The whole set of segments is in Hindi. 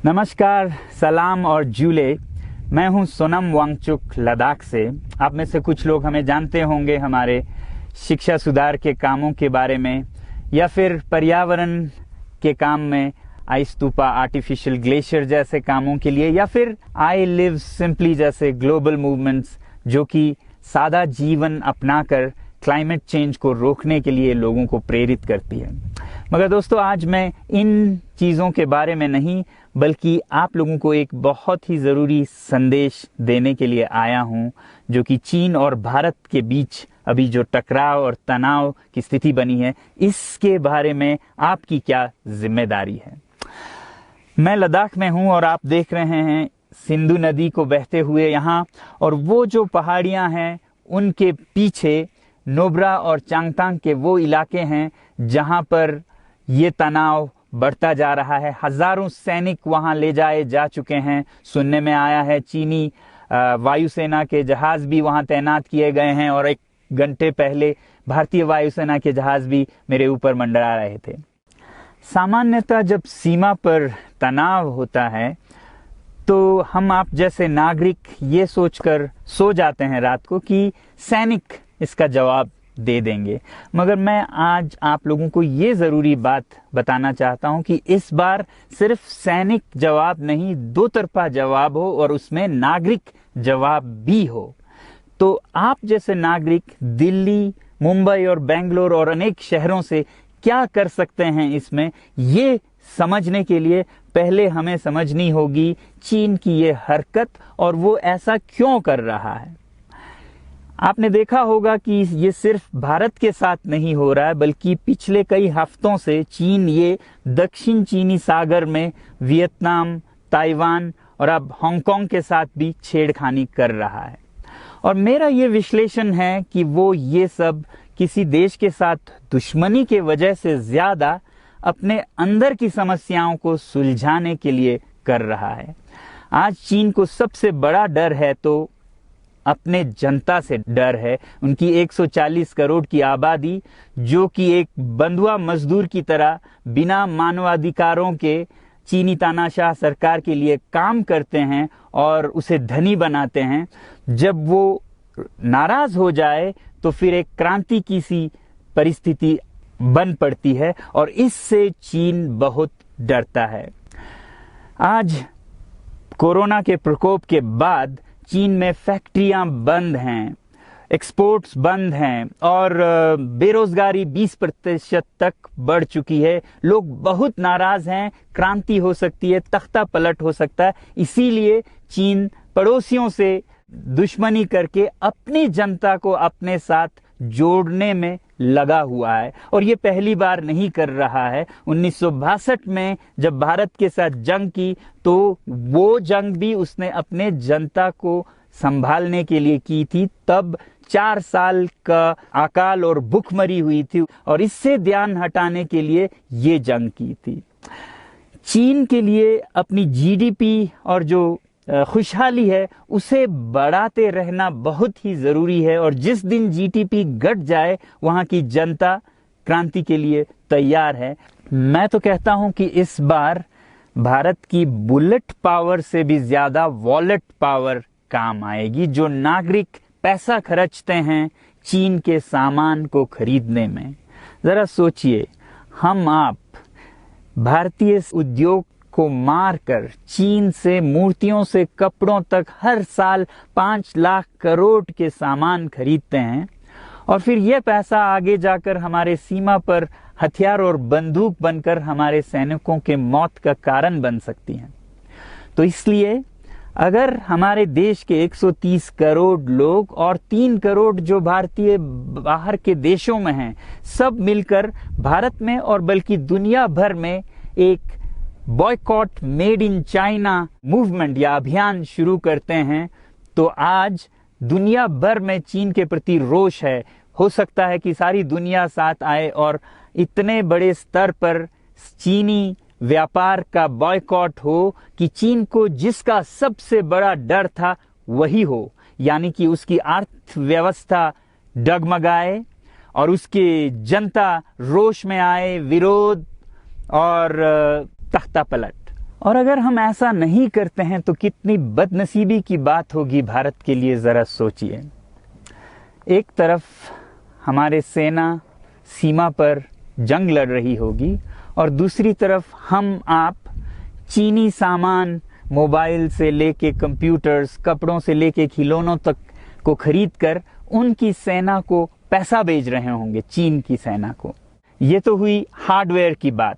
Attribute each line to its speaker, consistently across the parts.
Speaker 1: नमस्कार, सलाम और जूले। मैं हूं सोनम वांगचुक लद्दाख से। आप में से कुछ लोग हमें जानते होंगे हमारे शिक्षा सुधार के कामों के बारे में, या फिर पर्यावरण के काम में आइस्तूपा आर्टिफिशियल ग्लेशियर जैसे कामों के लिए, या फिर आई लिव सिंपली जैसे ग्लोबल मूवमेंट्स जो कि सादा जीवन अपनाकर क्लाइमेट चेंज को रोकने के लिए लोगों को प्रेरित करती है। मगर दोस्तों, आज मैं इन चीज़ों के बारे में नहीं बल्कि आप लोगों को एक बहुत ही ज़रूरी संदेश देने के लिए आया हूं, जो कि चीन और भारत के बीच अभी जो टकराव और तनाव की स्थिति बनी है, इसके बारे में आपकी क्या जिम्मेदारी है। मैं लद्दाख में हूं और आप देख रहे हैं सिंधु नदी को बहते हुए यहाँ, और वो जो पहाड़ियाँ हैं उनके पीछे नुब्रा और चांगतांग के वो इलाके हैं जहाँ पर ये तनाव बढ़ता जा रहा है। हजारों सैनिक वहां ले जाए जा चुके हैं। सुनने में आया है चीनी वायुसेना के जहाज भी वहां तैनात किए गए हैं, और एक घंटे पहले भारतीय वायुसेना के जहाज भी मेरे ऊपर मंडरा रहे थे। सामान्यतः जब सीमा पर तनाव होता है तो हम आप जैसे नागरिक ये सोचकर सो जाते हैं रात को कि सैनिक इसका जवाब दे देंगे। मगर मैं आज आप लोगों को ये ज़रूरी बात बताना चाहता हूं कि इस बार सिर्फ सैनिक जवाब नहीं, दो तरफा जवाब हो और उसमें नागरिक जवाब भी हो। तो आप जैसे नागरिक दिल्ली, मुंबई और बेंगलोर और अनेक शहरों से क्या कर सकते हैं इसमें, ये समझने के लिए पहले हमें समझनी होगी चीन की ये हरकत और वो ऐसा क्यों कर रहा है। आपने देखा होगा कि ये सिर्फ भारत के साथ नहीं हो रहा है, बल्कि पिछले कई हफ्तों से चीन ये दक्षिण चीनी सागर में वियतनाम, ताइवान और अब हांगकांग के साथ भी छेड़खानी कर रहा है। और मेरा ये विश्लेषण है कि वो ये सब किसी देश के साथ दुश्मनी के वजह से ज्यादा अपने अंदर की समस्याओं को सुलझाने के लिए कर रहा है। आज चीन को सबसे बड़ा डर है तो अपने जनता से डर है। उनकी 140 करोड़ की आबादी, जो कि एक बंधुआ मजदूर की तरह बिना मानवाधिकारों के चीनी तानाशाह सरकार के लिए काम करते हैं और उसे धनी बनाते हैं। जब वो नाराज हो जाए तो फिर एक क्रांति की सी परिस्थिति बन पड़ती है, और इससे चीन बहुत डरता है। आज कोरोना के प्रकोप के बाद चीन में फैक्ट्रियां बंद हैं, एक्सपोर्ट्स बंद हैं और बेरोजगारी 20% तक बढ़ चुकी है। लोग बहुत नाराज हैं, क्रांति हो सकती है, तख्ता पलट हो सकता है। इसीलिए चीन पड़ोसियों से दुश्मनी करके अपनी जनता को अपने साथ जोड़ने में लगा हुआ है, और ये पहली बार नहीं कर रहा है। 1962 में जब भारत के साथ जंग की तो वो जंग भी उसने अपने जनता को संभालने के लिए की थी। तब 4 साल का अकाल और भूखमरी हुई थी, और इससे ध्यान हटाने के लिए ये जंग की थी। चीन के लिए अपनी जीडीपी और जो खुशहाली है उसे बढ़ाते रहना बहुत ही जरूरी है, और जिस दिन जीडीपी घट जाए वहां की जनता क्रांति के लिए तैयार है। मैं तो कहता हूं कि इस बार भारत की बुलेट पावर से भी ज्यादा वॉलेट पावर काम आएगी। जो नागरिक पैसा खर्चते हैं चीन के सामान को खरीदने में, जरा सोचिए, हम आप भारतीय उद्योग को मारकर चीन से मूर्तियों से कपड़ों तक हर साल 5 लाख करोड़ के सामान खरीदते हैं, और फिर यह पैसा आगे जाकर हमारे सीमा पर हथियार और बंदूक बनकर हमारे सैनिकों के मौत का कारण बन सकती हैं। तो इसलिए अगर हमारे देश के 130 करोड़ लोग और 3 करोड़ जो भारतीय बाहर के देशों में हैं, सब मिलकर भारत में और बल्कि दुनिया भर में एक boycott made in China movement या अभियान शुरू करते हैं, तो आज दुनिया भर में चीन के प्रति रोष है। हो सकता है कि सारी दुनिया साथ आए और इतने बड़े स्तर पर चीनी व्यापार का बॉयकॉट हो कि चीन को जिसका सबसे बड़ा डर था वही हो, यानी कि उसकी अर्थव्यवस्था डगमगाए और उसकी जनता रोष में आए, विरोध और तख्ता पलट। और अगर हम ऐसा नहीं करते हैं तो कितनी बदनसीबी की बात होगी भारत के लिए, ज़रा सोचिए। एक तरफ हमारे सेना सीमा पर जंग लड़ रही होगी और दूसरी तरफ हम आप चीनी सामान, मोबाइल से लेके कंप्यूटर्स, कपड़ों से लेके खिलौनों तक को खरीद कर उनकी सेना को पैसा भेज रहे होंगे, चीन की सेना को। ये तो हुई हार्डवेयर की बात।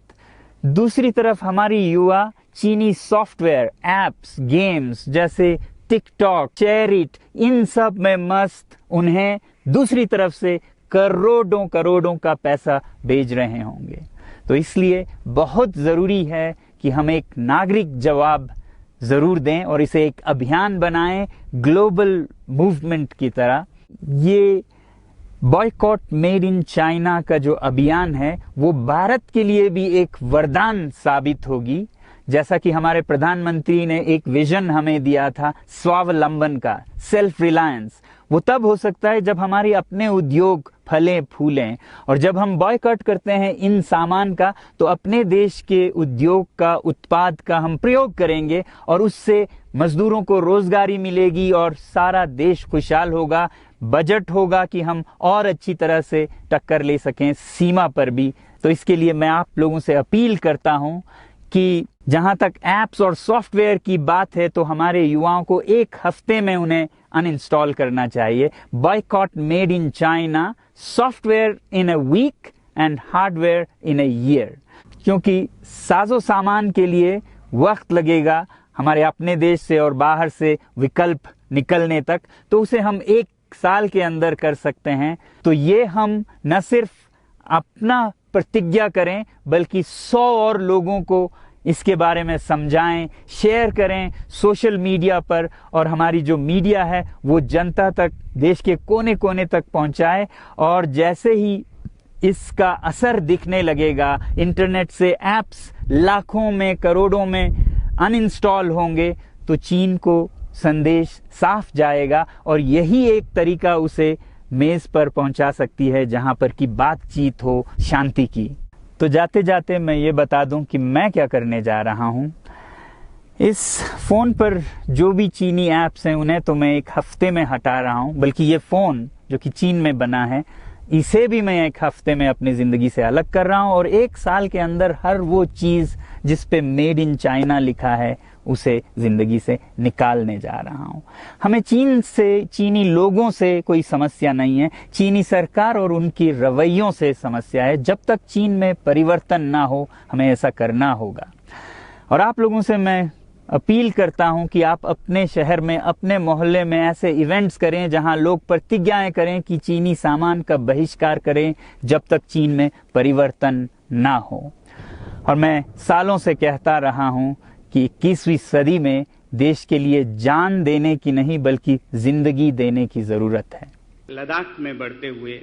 Speaker 1: दूसरी तरफ हमारी युवा चीनी सॉफ्टवेयर, एप्स, गेम्स जैसे टिकटॉक, शेयरिट, इन सब में मस्त, उन्हें दूसरी तरफ से करोड़ों करोड़ों का पैसा भेज रहे होंगे। तो इसलिए बहुत ज़रूरी है कि हम एक नागरिक जवाब ज़रूर दें और इसे एक अभियान बनाएं, ग्लोबल मूवमेंट की तरह। ये बॉयकॉट मेड इन चाइना का जो अभियान है वो भारत के लिए भी एक वरदान साबित होगी। जैसा कि हमारे प्रधानमंत्री ने एक विजन हमें दिया था स्वावलंबन का, सेल्फ रिलायंस, वो तब हो सकता है जब हमारे अपने उद्योग फलें फूलें। और जब हम बॉयकॉट करते हैं इन सामान का तो अपने देश के उद्योग का, उत्पाद का हम प्रयोग करेंगे और उससे मजदूरों को रोजगारी मिलेगी और सारा देश खुशहाल होगा। बजट होगा कि हम और अच्छी तरह से टक्कर ले सकें सीमा पर भी। तो इसके लिए मैं आप लोगों से अपील करता हूं कि जहां तक एप्स और सॉफ्टवेयर की बात है तो हमारे युवाओं को एक हफ्ते में उन्हें अनइंस्टॉल करना चाहिए। Boycott made in China, software in a week and hardware in a year. क्योंकि साजो सामान के लिए वक्त लगेगा हमारे अपने देश से और बाहर से विकल्प निकलने तक, तो उसे हम 1 साल के अंदर कर सकते हैं। तो ये हम न सिर्फ अपना प्रतिज्ञा करें बल्कि 100 और लोगों को इसके बारे में समझाएं, शेयर करें सोशल मीडिया पर, और हमारी जो मीडिया है वो जनता तक, देश के कोने कोने तक पहुंचाए। और जैसे ही इसका असर दिखने लगेगा, इंटरनेट से एप्स लाखों में, करोड़ों में अनइंस्टॉल होंगे, तो चीन को संदेश साफ जाएगा और यही एक तरीका उसे मेज पर पहुंचा सकती है जहां पर की बातचीत हो शांति की। तो जाते जाते मैं ये बता दूं कि मैं क्या करने जा रहा हूं। इस फोन पर जो भी चीनी ऐप्स हैं उन्हें तो मैं 1 हफ्ते में हटा रहा हूं, बल्कि ये फोन जो कि चीन में बना है इसे भी मैं 1 हफ्ते में अपनी जिंदगी से अलग कर रहा हूं। और 1 साल के अंदर हर वो चीज जिस पे मेड इन चाइना लिखा है उसे जिंदगी से निकालने जा रहा हूं। हमें चीन से, चीनी लोगों से कोई समस्या नहीं है, चीनी सरकार और उनकी रवैयों से समस्या है। जब तक चीन में परिवर्तन ना हो हमें ऐसा करना होगा। और आप लोगों से मैं अपील करता हूं कि आप अपने शहर में, अपने मोहल्ले में ऐसे इवेंट्स करें जहां लोग प्रतिज्ञाएं करें कि चीनी सामान का बहिष्कार करें जब तक चीन में परिवर्तन ना हो। और मैं सालों से कहता रहा हूं कि 21वीं सदी में देश के लिए जान देने की नहीं बल्कि जिंदगी देने की जरूरत है।
Speaker 2: लद्दाख में बढ़ते हुए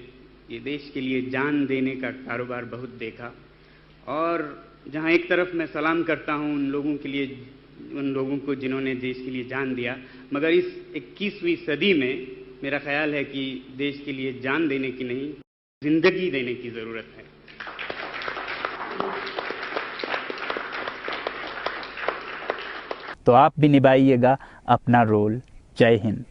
Speaker 2: ये देश के लिए जान देने का कारोबार बहुत देखा, और जहां एक तरफ मैं सलाम करता हूं उन लोगों के लिए, उन लोगों को जिन्होंने देश के लिए जान दिया, मगर इस 21वीं सदी में मेरा ख्याल है कि देश के लिए जान देने की नहीं, जिंदगी देने की जरूरत है।
Speaker 1: तो आप भी निभाइएगा अपना रोल। जय हिंद।